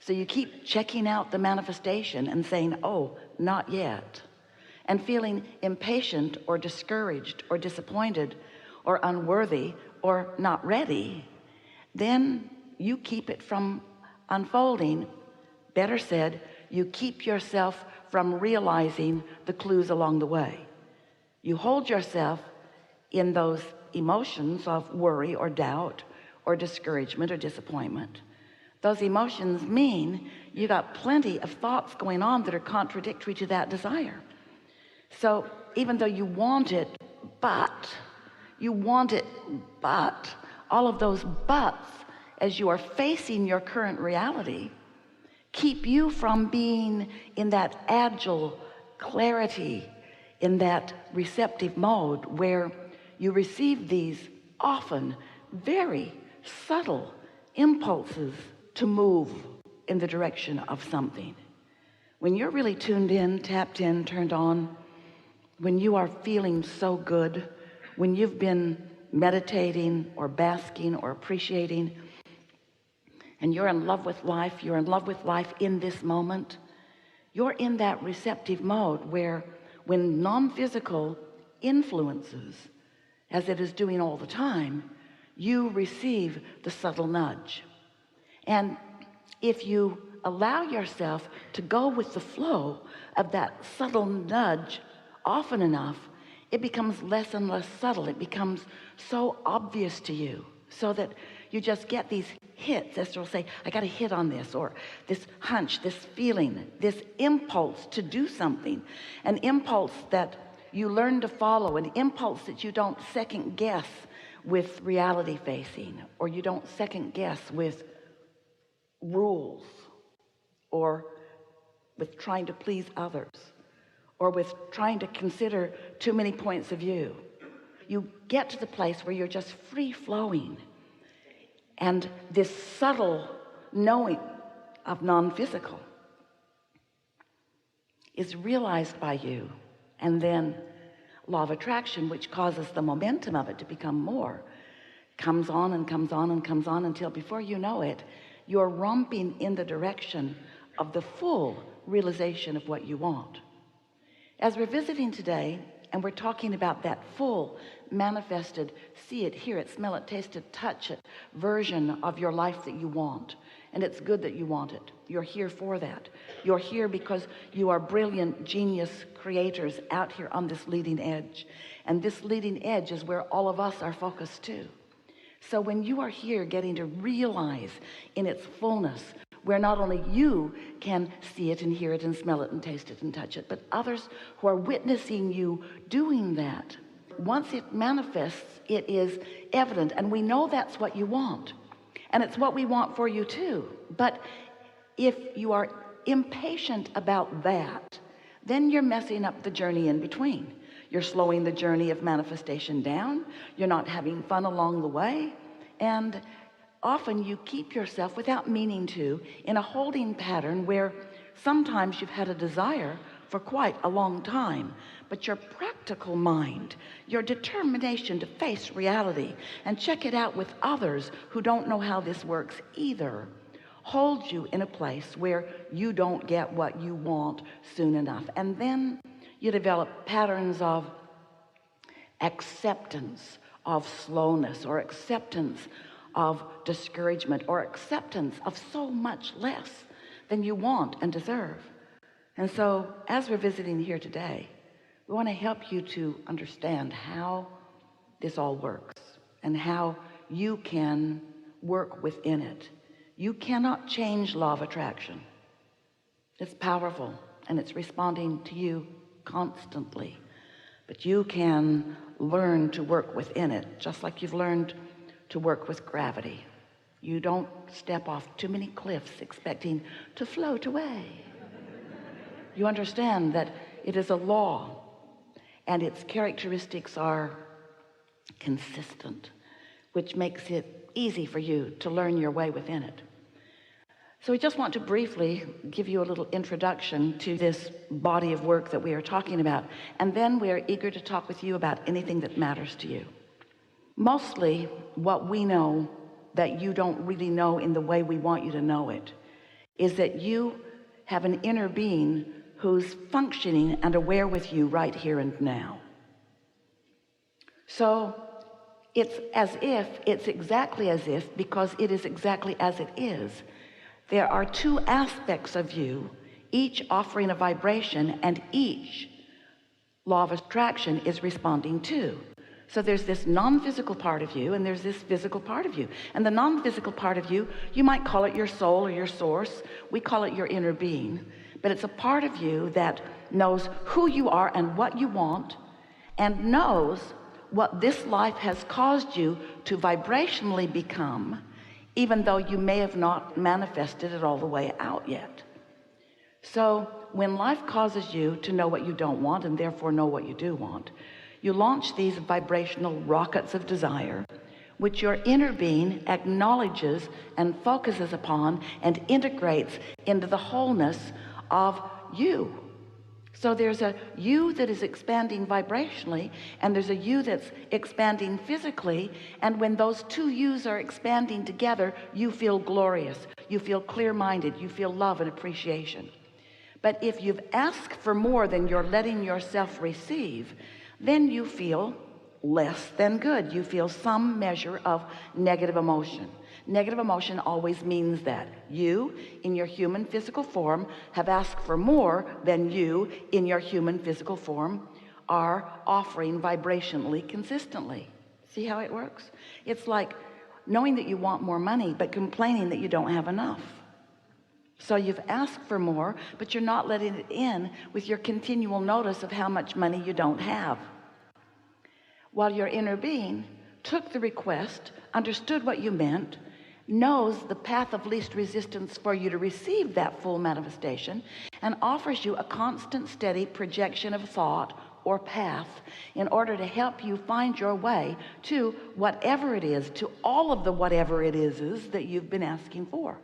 So you keep checking out the manifestation and saying, oh, not yet, and feeling impatient or discouraged or disappointed or unworthy or not ready. Then you keep it from unfolding. Better said, you keep yourself from realizing the clues along the way. You hold yourself in those emotions of worry or doubt or discouragement or disappointment. Those emotions mean you got plenty of thoughts going on that are contradictory to that desire. So even though you want it, but all of those buts, as you are facing your current reality, keep you from being in that agile clarity, in that receptive mode where you receive these often very subtle impulses to move in the direction of something. When you're really tuned in, tapped in, turned on, when you are feeling so good, when you've been meditating or basking or appreciating, and you're in love with life, you're in love with life in this moment, you're in that receptive mode where when non-physical influences, as it is doing all the time, you receive the subtle nudge. And if you allow yourself to go with the flow of that subtle nudge often enough, it becomes less and less subtle. It becomes so obvious to you, so that you just get these hits. Esther will say, I got a hit on this, or this hunch, this feeling, this impulse to do something, an impulse that you learn to follow, an impulse that you don't second guess with reality facing, or you don't second guess with rules, or with trying to please others, or with trying to consider too many points of view. You get to the place where you're just free flowing, and this subtle knowing of non-physical is realized by you, and then law of attraction, which causes the momentum of it to become more, comes on and comes on and comes on until before you know it, you're romping in the direction of the full realization of what you want. As we're visiting today, and we're talking about that full manifested, see it, hear it, smell it, taste it, touch it version of your life that you want. And it's good that you want it. You're here for that. You're here because you are brilliant, genius creators out here on this leading edge. And this leading edge is where all of us are focused too. So when you are here getting to realize in its fullness, where not only you can see it and hear it and smell it and taste it and touch it, but others who are witnessing you doing that, once it manifests, it is evident. And we know that's what you want. And it's what we want for you too. But if you are impatient about that, then you're messing up the journey in between. You're slowing the journey of manifestation down. You're not having fun along the way. And often you keep yourself, without meaning to, in a holding pattern where sometimes you've had a desire for quite a long time, but your practical mind, your determination to face reality and check it out with others who don't know how this works either, holds you in a place where you don't get what you want soon enough. And then you develop patterns of acceptance of slowness, or acceptance of discouragement, or acceptance of so much less than you want and deserve. And so as we're visiting here today, we want to help you to understand how this all works and how you can work within it. You cannot change law of attraction. It's powerful and it's responding to you constantly, but you can learn to work within it, just like you've learned to work with gravity. You don't step off too many cliffs expecting to float away. You understand that it is a law and its characteristics are consistent, which makes it easy for you to learn your way within it. So we just want to briefly give you a little introduction to this body of work that we are talking about, and then we are eager to talk with you about anything that matters to you. Mostly what we know that you don't really know in the way we want you to know it is that you have an inner being who's functioning and aware with you right here and now. So it's exactly as if, because it is exactly as it is, there are two aspects of you, each offering a vibration, and each law of attraction is responding to. So there's this non-physical part of you, and there's this physical part of you. And the non-physical part of you, you might call it your soul or your source. We call it your inner being. But it's a part of you that knows who you are and what you want, and knows what this life has caused you to vibrationally become, even though you may have not manifested it all the way out yet. So when life causes you to know what you don't want and therefore know what you do want, you launch these vibrational rockets of desire, which your inner being acknowledges and focuses upon and integrates into the wholeness of you. So there's a you that is expanding vibrationally, and there's a you that's expanding physically. And when those two yous are expanding together, you feel glorious, you feel clear-minded, you feel love and appreciation. But if you've asked for more than you're letting yourself receive, then you feel less than good. You feel some measure of negative emotion. Negative emotion always means that you, in your human physical form, have asked for more than you, in your human physical form, are offering vibrationally consistently. See how it works? It's like knowing that you want more money, but complaining that you don't have enough. So you've asked for more, but you're not letting it in with your continual notice of how much money you don't have. While your inner being took the request, understood what you meant, knows the path of least resistance for you to receive that full manifestation, and offers you a constant, steady projection of thought or path in order to help you find your way to whatever it is, to all of the whatever it is that you've been asking for.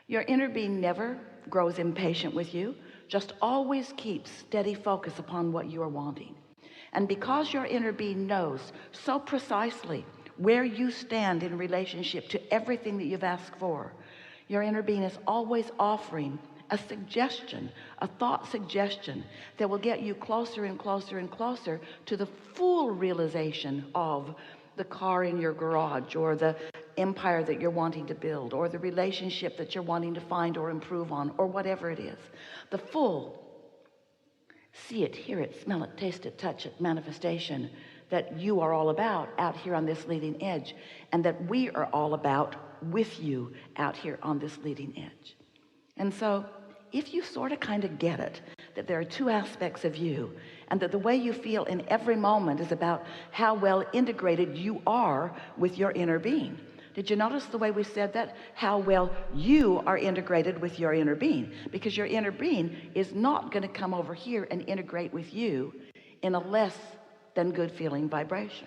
Your inner being never grows impatient with you, just always keeps steady focus upon what you are wanting. And because your inner being knows so precisely where you stand in relationship to everything that you've asked for, your inner being is always offering a suggestion, a thought suggestion that will get you closer and closer and closer to the full realization of the car in your garage, or the empire that you're wanting to build, or the relationship that you're wanting to find or improve on, or whatever it is. The full see it, hear it, smell it, taste it, touch it manifestation that you are all about out here on this leading edge, and that we are all about with you out here on this leading edge. And so if you sort of kind of get it, that there are two aspects of you, and that the way you feel in every moment is about how well integrated you are with your inner being. Did you notice the way we said that? How well you are integrated with your inner being, because your inner being is not going to come over here and integrate with you in a less than good feeling vibration.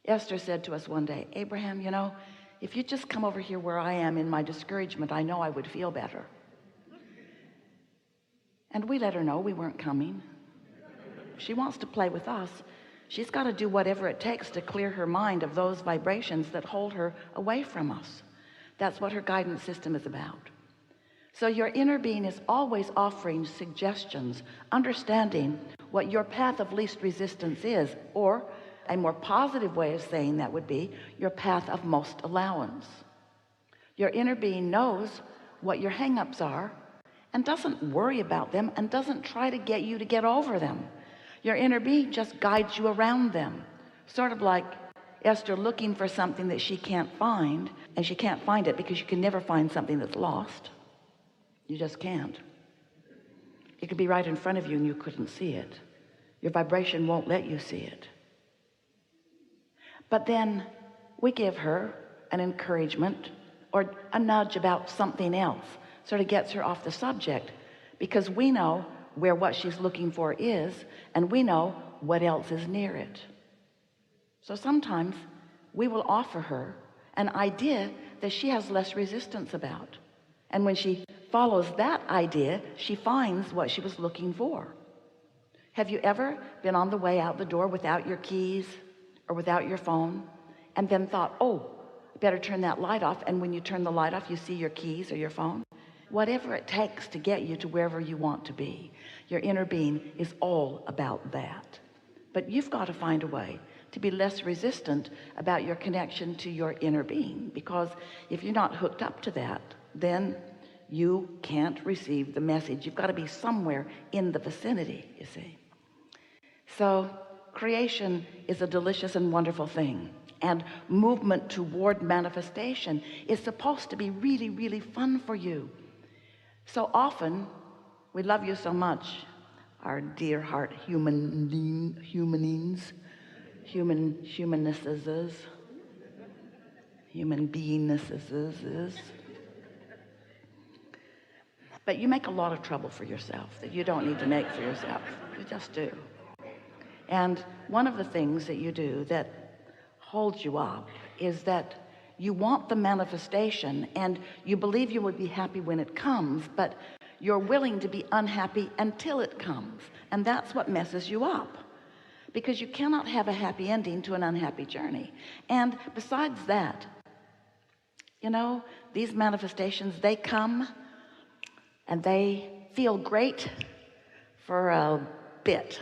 Esther said to us one day, Abraham, you know, if you just come over here where I am in my discouragement, I know I would feel better. And we let her know we weren't coming. If she wants to play with us, she's got to do whatever it takes to clear her mind of those vibrations that hold her away from us. That's what her guidance system is about. So your inner being is always offering suggestions, understanding what your path of least resistance is, or a more positive way of saying that would be your path of most allowance. Your inner being knows what your hang-ups are and doesn't worry about them and doesn't try to get you to get over them. Your inner being just guides you around them, sort of like Esther looking for something that she can't find, and she can't find it because you can never find something that's lost. You just can't. It could be right in front of you and you couldn't see it. Your vibration won't let you see it. But then we give her an encouragement or a nudge about something else, sort of gets her off the subject, because we know where what she's looking for is, and we know what else is near it. So sometimes we will offer her an idea that she has less resistance about, and when she follows that idea, she finds what she was looking for. Have you ever been on the way out the door without your keys or without your phone, and then thought, oh, you better turn that light off. And when you turn the light off, you see your keys or your phone. Whatever it takes to get you to wherever you want to be. Your inner being is all about that. But you've got to find a way to be less resistant about your connection to your inner being, because if you're not hooked up to that, then you can't receive the message. You've got to be somewhere in the vicinity, you see. So creation is a delicious and wonderful thing, and movement toward manifestation is supposed to be really, really fun for you. So often we love you so much, our dear heart humanesses, human beingnesses, but you make a lot of trouble for yourself that you don't need to make for yourself. You just do. And one of the things that you do that holds you up is that you want the manifestation and you believe you would be happy when it comes, but you're willing to be unhappy until it comes. And that's what messes you up, because you cannot have a happy ending to an unhappy journey. And besides that, you know, these manifestations, they come and they feel great for a bit,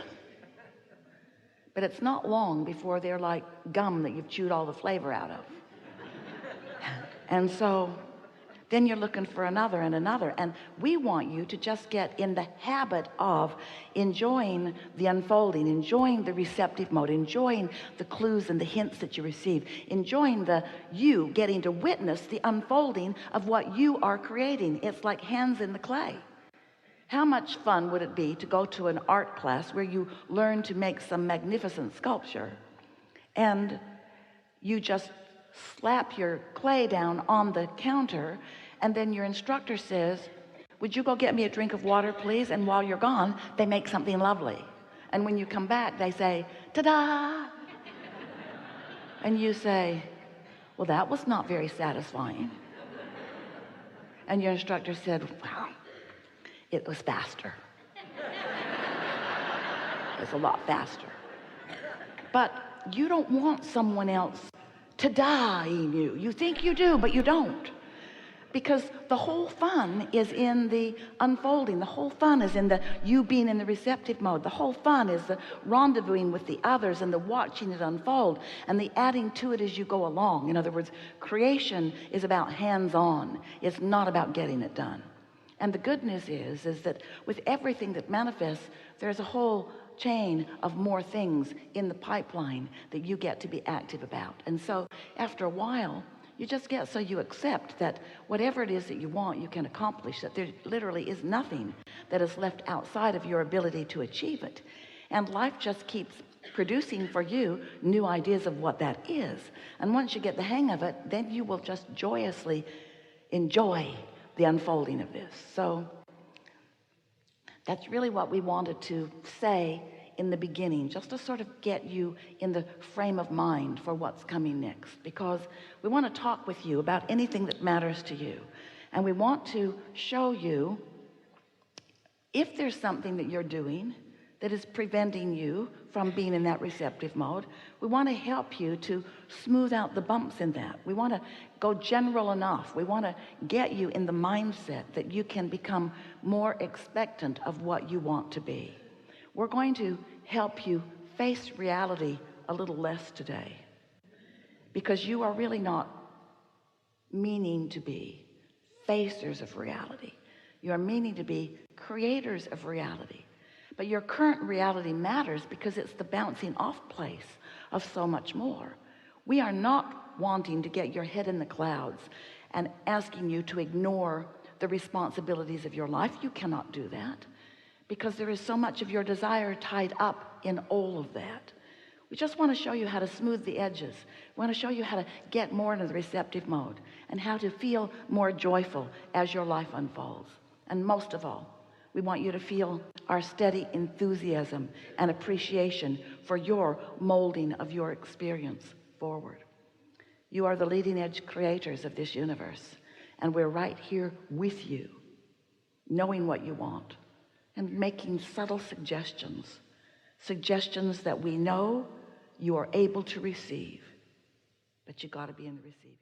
but it's not long before they're like gum that you've chewed all the flavor out of. And so then you're looking for another and another, and we want you to just get in the habit of enjoying the unfolding, enjoying the receptive mode, enjoying the clues and the hints that you receive, enjoying you getting to witness the unfolding of what you are creating. It's like hands in the clay. How much fun would it be to go to an art class where you learn to make some magnificent sculpture, and you just slap your clay down on the counter, and then your instructor says, would you go get me a drink of water, please? And while you're gone, they make something lovely. And when you come back, they say, ta-da! And you say, well, that was not very satisfying. And your instructor said, well, it was faster. It's a lot faster. But you don't want someone else to die in you. You think you do, but you don't. Because the whole fun is in the unfolding. The whole fun is in you being in the receptive mode. The whole fun is the rendezvousing with the others and the watching it unfold and the adding to it as you go along. In other words, creation is about hands-on. It's not about getting it done. And the good news is that with everything that manifests, there's a whole chain of more things in the pipeline that you get to be active about. And so after a while, you just get so you accept that whatever it is that you want, you can accomplish, that there literally is nothing that is left outside of your ability to achieve it. And life just keeps producing for you new ideas of what that is. And once you get the hang of it, then you will just joyously enjoy the unfolding of this. So that's really what we wanted to say in the beginning, just to sort of get you in the frame of mind for what's coming next, because we want to talk with you about anything that matters to you. And we want to show you if there's something that you're doing that is preventing you from being in that receptive mode. We want to help you to smooth out the bumps in that. We want to go general enough. We want to get you in the mindset that you can become more expectant of what you want to be. We're going to help you face reality a little less today, because you are really not meaning to be facers of reality. You are meaning to be creators of reality. But your current reality matters because it's the bouncing off place of so much more. We are not wanting to get your head in the clouds and asking you to ignore the responsibilities of your life. You cannot do that, because there is so much of your desire tied up in all of that. We just want to show you how to smooth the edges. We want to show you how to get more into the receptive mode and how to feel more joyful as your life unfolds. And most of all, we want you to feel our steady enthusiasm and appreciation for your molding of your experience forward. You are the leading edge creators of this universe, and we're right here with you, knowing what you want and making subtle suggestions that we know you are able to receive, but you got to be in the receiving.